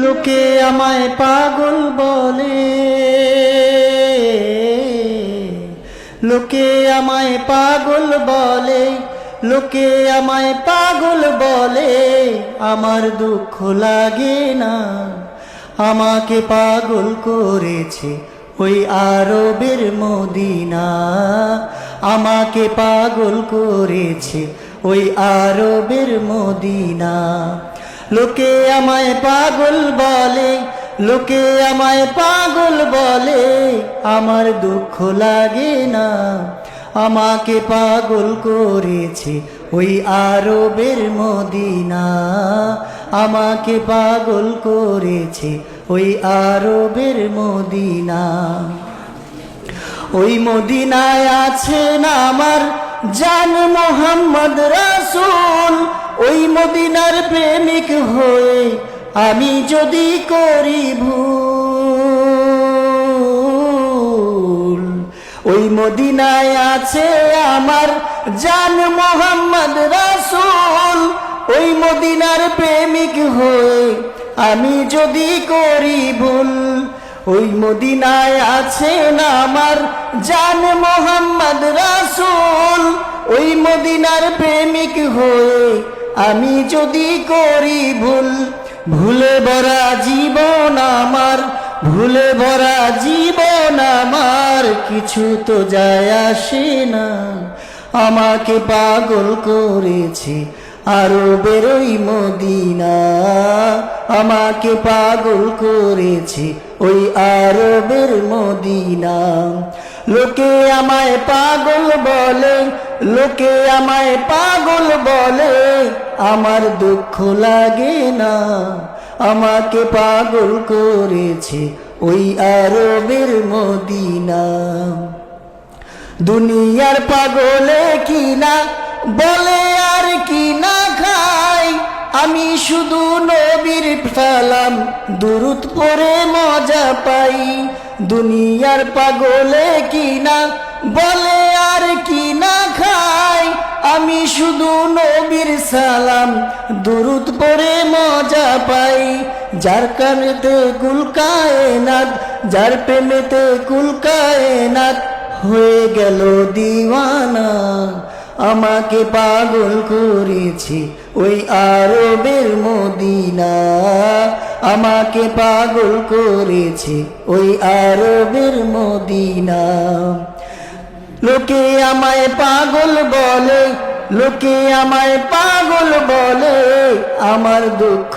লোকে আমায় পাগল বলে, লোকে আমায় পাগল বলে, লোকে আমায় পাগল বলে। আমার দুঃখ লাগে না, আমাকে পাগল করেছে ওই আরবের মদিনা। আমাকে পাগল করেছে ওই আরবের মদিনা। লোকে আমায় পাগল বলে, লোকে আমায় পাগল বলে। আমার দুঃখ লাগে না, আমাকে পাগল করেছে ওই আরবের মদিনা। আমাকে পাগল করেছে ওই আরবের মদিনা। ওই মদিনায় আছেন আমার জান মোহাম্মদ রাসূল। ওই মদিনার প্রেমিক হয়ে আমি যদি করি ভুল, ওই মদিনায় আছে আমার জান মোহাম্মদ রাসূল। ওই মদিনার প্রেমিক হয়ে আমি যদি করি ভুল, ওই মদিনায় আছেন আমার জান মোহাম্মদ রাসূল। ওই মদিনার প্রেমিক হয়ে আমি যদি করি ভুল, ভুলে ভরা জীবন আমার, ভুলে ভরা জীবন আমার। কিছু তো যায় আসে না, আমাকে পাগল করেছে আরবের ওই মদিনা। আমাকে পাগল করেছে ওই আরবের মদিনা। লোকে আমায় পাগল বলে, লোকে আমায় পাগল বলে। আমার দুঃখ লাগে না, আমাকে পাগল করেছে ওই আরবের মদিনা। দুনিয়ার পাগলে কিনা বলে আর কি না খাই, আমি শুধু নবীর সালাম দুরূদ পড়ে মজা পাই। দুনিয়ার পাগলে কিনা বলে আর কি না খাই, আমি শুধু নবীর সালাম দুরূদ পড়ে মজা পাই। যার কানেতে কুল কায়নাত, যার প্রেমেতে কুল কায়নাত হয়ে গেল দিওয়ানা। আমাকে পাগল করেছে ওই আরবের মদিনা। আমাকে পাগল করেছে ওই আরবের মদিনা। লোকে আমায় পাগল বলে, লোকে আমায় পাগল বলে। আমার দুঃখ